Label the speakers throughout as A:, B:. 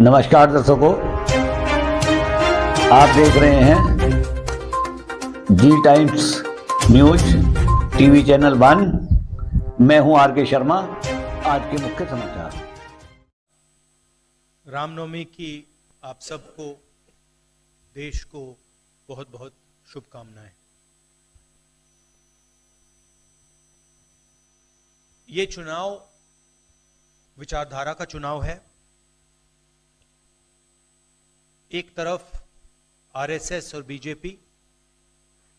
A: नमस्कार दर्शकों, आप देख रहे हैं जी टाइम्स न्यूज टीवी चैनल 1। मैं हूं आर.के. शर्मा। आज के मुख्य समाचार।
B: रामनवमी की आप सबको, देश को बहुत बहुत शुभकामनाएं। ये चुनाव विचारधारा का चुनाव है। एक तरफ आरएसएस और बीजेपी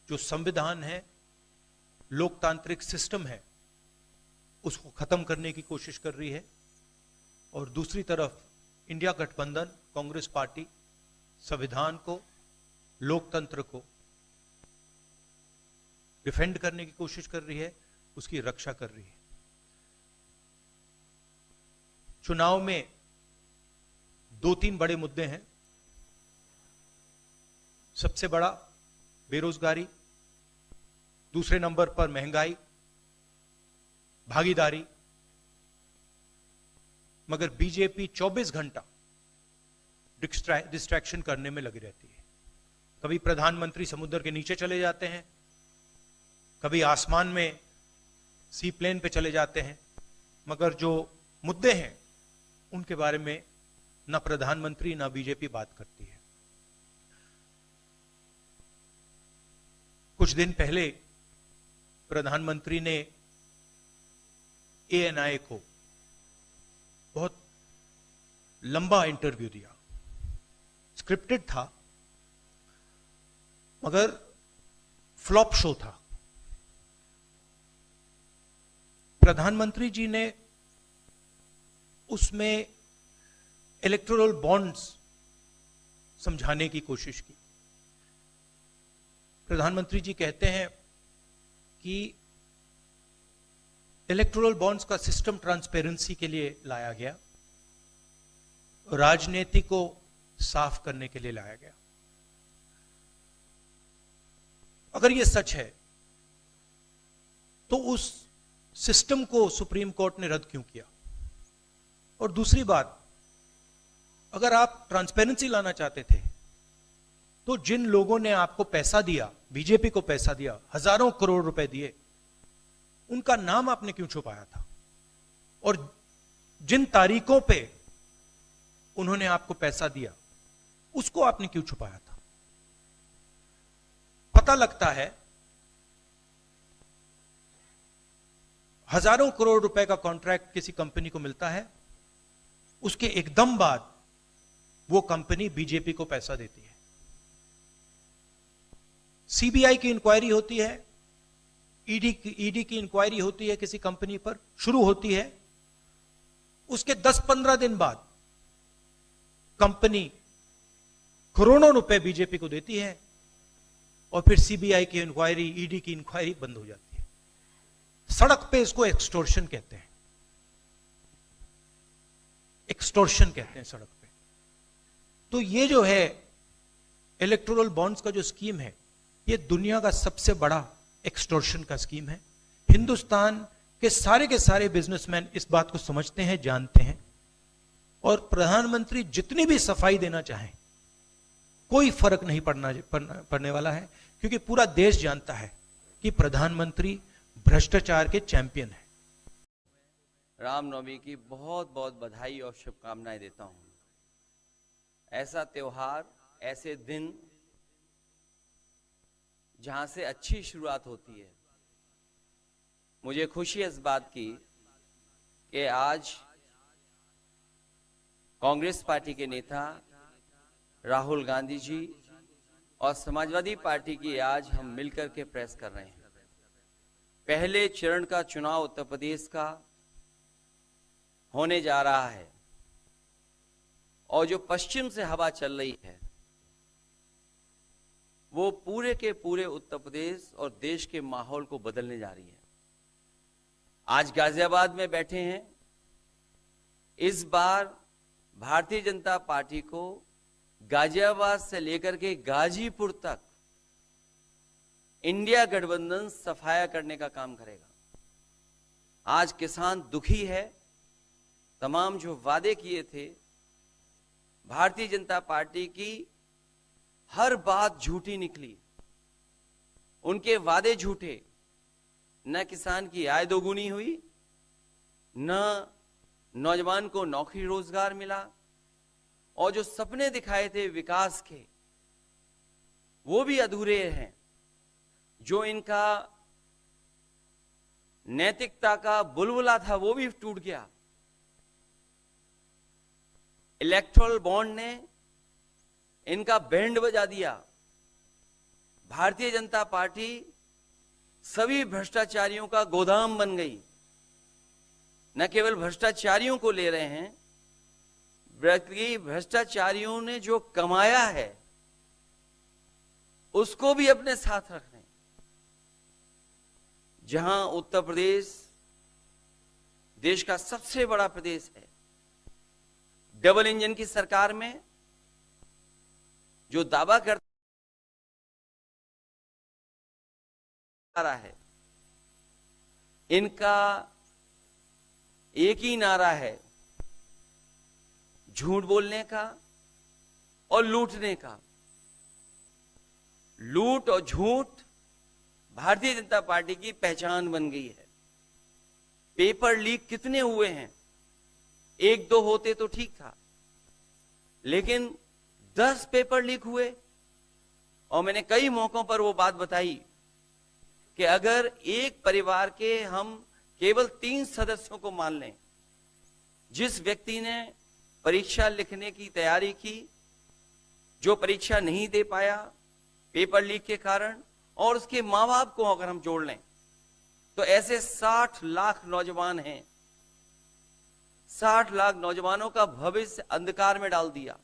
B: जो संविधान है, लोकतांत्रिक सिस्टम है, उसको खत्म करने की कोशिश कर रही है, और दूसरी तरफ इंडिया गठबंधन कांग्रेस पार्टी संविधान को, लोकतंत्र को डिफेंड करने की कोशिश कर रही है, उसकी रक्षा कर रही है। चुनाव में 2-3 बड़े मुद्दे हैं। सबसे बड़ा बेरोजगारी, दूसरे नंबर पर महंगाई, भागीदारी। मगर बीजेपी 24 घंटा डिस्ट्रैक्शन करने में लगी रहती है। कभी प्रधानमंत्री समुद्र के नीचे चले जाते हैं, कभी आसमान में सी प्लेन पे चले जाते हैं, मगर जो मुद्दे हैं उनके बारे में ना प्रधानमंत्री ना बीजेपी बात करती है। कुछ दिन पहले प्रधानमंत्री ने एएनआई को बहुत लंबा इंटरव्यू दिया। स्क्रिप्टेड था, मगर फ्लॉप शो था। प्रधानमंत्री जी ने उसमें इलेक्टोरल बॉन्ड्स समझाने की कोशिश की। प्रधानमंत्री जी कहते हैं कि इलेक्टोरल बॉन्ड्स का सिस्टम ट्रांसपेरेंसी के लिए लाया गया, राजनीति को साफ करने के लिए लाया गया। अगर यह सच है तो उस सिस्टम को सुप्रीम कोर्ट ने रद्द क्यों किया? और दूसरी बात, अगर आप ट्रांसपेरेंसी लाना चाहते थे तो जिन लोगों ने आपको पैसा दिया, बीजेपी को पैसा दिया, हजारों करोड़ रुपए दिए, उनका नाम आपने क्यों छुपाया था? और जिन तारीखों पे उन्होंने आपको पैसा दिया, उसको आपने क्यों छुपाया था? पता लगता है हजारों करोड़ रुपए का कॉन्ट्रैक्ट किसी कंपनी को मिलता है, उसके एकदम बाद वो कंपनी बीजेपी को पैसा देती है। सीबीआई की इंक्वायरी होती है, ईडी की इंक्वायरी होती है, किसी कंपनी पर शुरू होती है। उसके 10-15 दिन बाद कंपनी करोड़ों रुपए बीजेपी को देती है, और फिर सीबीआई की इंक्वायरी, ईडी की इंक्वायरी बंद हो जाती है। सड़क पे इसको एक्सटॉर्शन कहते हैं। एक्सटॉर्शन कहते हैं सड़क पे। तो ये जो है इलेक्टोरल बॉन्ड्स का जो स्कीम है, ये दुनिया का सबसे बड़ा एक्सटॉर्शन का स्कीम है। हिंदुस्तान के सारे बिजनेसमैन इस बात को समझते हैं, जानते हैं, और प्रधानमंत्री जितनी भी सफाई देना चाहें कोई फर्क नहीं पड़ने वाला है, क्योंकि पूरा देश जानता है कि प्रधानमंत्री भ्रष्टाचार के चैंपियन है।
C: रामनवमी की बहुत बहुत बधाई और शुभकामनाएं देता हूं। ऐसा त्योहार, ऐसे दिन जहां से अच्छी शुरुआत होती है। मुझे खुशी है इस बात की कि आज कांग्रेस पार्टी के नेता राहुल गांधी जी और समाजवादी पार्टी की आज हम मिलकर के प्रेस कर रहे हैं। पहले चरण का चुनाव उत्तर प्रदेश का होने जा रहा है, और जो पश्चिम से हवा चल रही है वो पूरे के पूरे उत्तर प्रदेश और देश के माहौल को बदलने जा रही है। आज गाजियाबाद में बैठे हैं। इस बार भारतीय जनता पार्टी को गाजियाबाद से लेकर के गाजीपुर तक इंडिया गठबंधन सफाया करने का काम करेगा। आज किसान दुखी है। तमाम जो वादे किए थे भारतीय जनता पार्टी की हर बात झूठी निकली, उनके वादे झूठे। न किसान की आय दोगुनी हुई, न नौजवान को नौकरी रोजगार मिला, और जो सपने दिखाए थे विकास के वो भी अधूरे हैं। जो इनका नैतिकता का बुलबुला था वो भी टूट गया। इलेक्टोरल बॉन्ड ने इनका बैंड बजा दिया। भारतीय जनता पार्टी सभी भ्रष्टाचारियों का गोदाम बन गई। न केवल भ्रष्टाचारियों को ले रहे हैं, बल्कि भ्रष्टाचारियों ने जो कमाया है उसको भी अपने साथ रख रहे हैं। जहां उत्तर प्रदेश देश का सबसे बड़ा प्रदेश है, डबल इंजन की सरकार में जो दावा करता रहा है, इनका एक ही नारा है, झूठ बोलने का और लूटने का। लूट और झूठ भारतीय जनता पार्टी की पहचान बन गई है। पेपर लीक कितने हुए हैं? एक दो होते तो ठीक था, लेकिन 10 पेपर लीक हुए। और मैंने कई मौकों पर वो बात बताई कि अगर एक परिवार के हम केवल 3 सदस्यों को मान लें, जिस व्यक्ति ने परीक्षा लिखने की तैयारी की, जो परीक्षा नहीं दे पाया पेपर लीक के कारण, और उसके मां बाप को अगर हम जोड़ लें तो ऐसे 60 लाख नौजवान हैं। 60 लाख नौजवानों का भविष्य अंधकार में डाल दिया।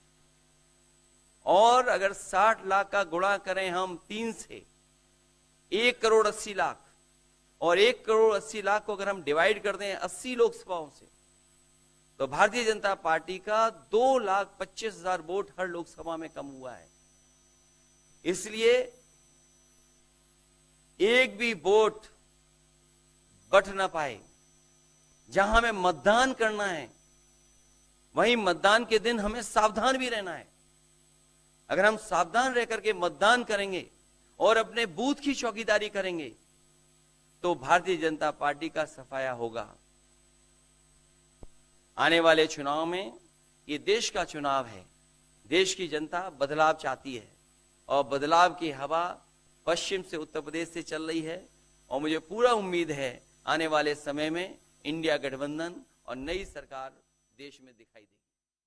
C: और अगर 60 लाख का गुणा करें हम 3 से, 1 करोड़ 80 लाख, और 1 करोड़ 80 लाख को अगर हम डिवाइड कर दें 80 लोकसभाओं से, तो भारतीय जनता पार्टी का 2,25,000 वोट हर लोकसभा में कम हुआ है। इसलिए एक भी वोट बट ना पाए। जहां हमें मतदान करना है, वहीं मतदान के दिन हमें सावधान भी रहना है। अगर हम सावधान रह करके मतदान करेंगे और अपने बूथ की चौकीदारी करेंगे तो भारतीय जनता पार्टी का सफाया होगा। आने वाले चुनाव में, ये देश का चुनाव है, देश की जनता बदलाव चाहती है, और बदलाव की हवा पश्चिम से उत्तर प्रदेश से चल रही है। और मुझे पूरा उम्मीद है आने वाले समय में इंडिया गठबंधन और नई सरकार देश में दिखाई देगी।